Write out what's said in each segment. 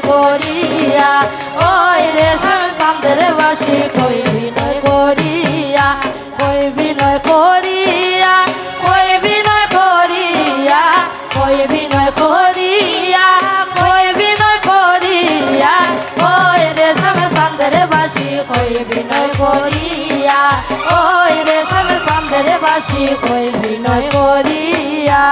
করিয়া ওই রেশম চাঁদের বাসি কই বিনয় করিয়া কই বিনয় করিয়া কই বিনয় করিয়া কই বিনয় করিয়া কই বিনয় করিয়া ওই রেশম চাঁদের বাসি কই বিনয় করিয়া ওই রেশম চাঁদের বাসি কই বিনয় করিয়া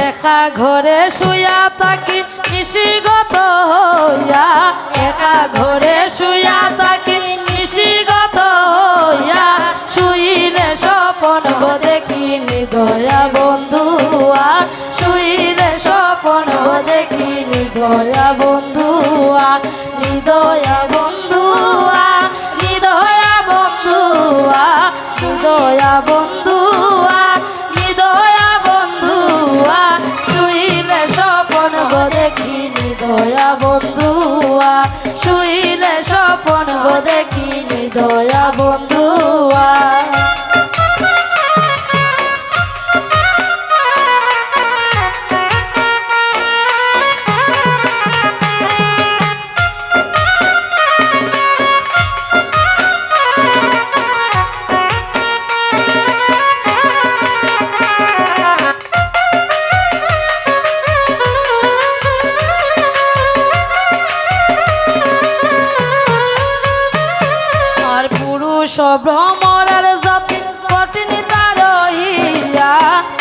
একা ঘরে শুয়া থাকি নিশিগত হইয়া একা ঘরে শুয়া থাকি নিশিগত হইয়া শুইলে স্বপন গো দেখি নিদয়া বন্ধুয়া শুইলে স্বপন গো দেখি নিদয়া বন্ধুয়া নিদয়া বন্ধুয়া নিদয়া বন্ধুয়া সুদয়া বন্ধুয়া নিদয়া বন্ধুয়া শুইলে স্বপন গো দেখি নিদয়া বন্ধুয়া শুইলে স্বপন গো দেখি নিদয়া বন্ধুয়া ভ্রমরার জাতি কঠিন তারহিয়া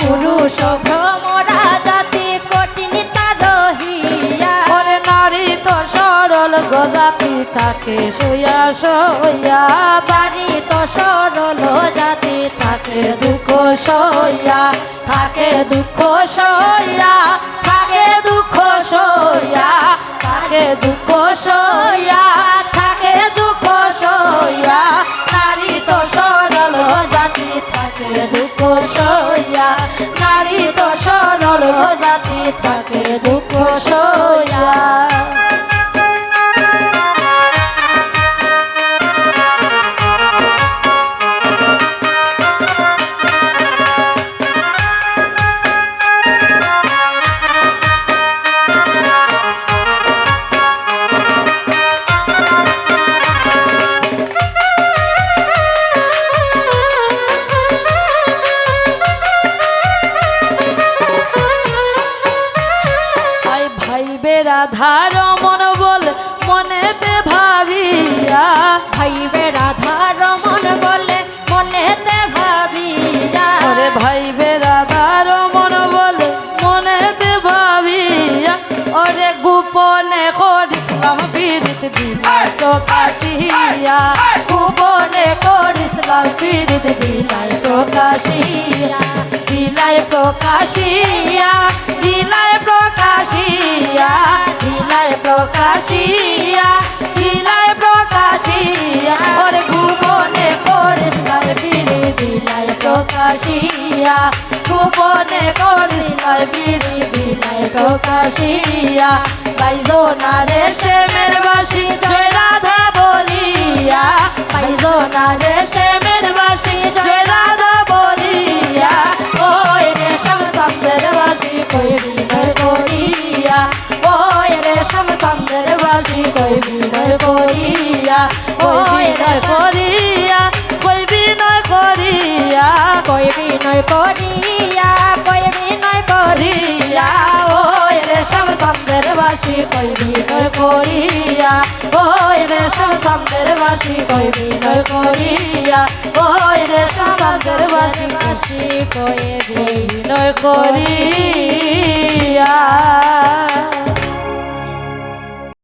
পুরুষ ভ্রমরা জাতি কঠিন তারহিয়া ওরে নারী তো সরল গজাতি থাকে সইয়া সইয়া নারী তো সরল জাতি থাকে দুঃখ সইয়া থাকে দুঃখ সইয়া থাকে দুঃখ সইয়া থাকে দুঃখ সইয়া থাকে দুঃখ সইয়া নারী তো সরল জাতি থাকে দুঃখ সইয়া নারী তো সরল জাতি থাকে দুঃখ সইয়া রাধার মন বল মনেতে ভাবিয়া ভাইবে রাধার মন বলে মনেতে ভাবিয়া ওরে ভাইবে রাধার মন বলে মনেতে ভাবিয়া ওরে গোপনে করিসলাম পীড়িত দিলাই প্রকাশিয়া গোপনে করিসলাম পীড়িত দিলাই প্রকাশিয়া দিলাই প্রকাশিয়া দিলাই প্রকাশিয়া দিলাই প্রকাশিয়া দিলাই প্রকাশিয়া ওরে গোপনে করিসলাম পীড়িত দিলাই প্রকাশিয়া গোপনে করিসলাম পীড়িত দিলাই প্রকাশিয়া পাইজো না রে শ্যামের বাসি জয় রাধা বলিয়া পাইজো না রে শ্যামের বাসি জয় রাধা বলিয়া ওই রেশম চাঁদের বাসি কই বিনয় করিয়া ওই রেশম চাঁদের বাসি কই বিনয় করিয়া কই বিনয় করিয়া কই বিনয় করিয়া কই বিনয় করিয়া কই বিনয় করিয়া ওই রেশম চাঁদের বাসি কই বিনয় করিয়া ওই রেশম চাঁদের বাসি কই বিনয় করিয়া ওই রেশম চাঁদের বাসি কই বিনয় করিয়া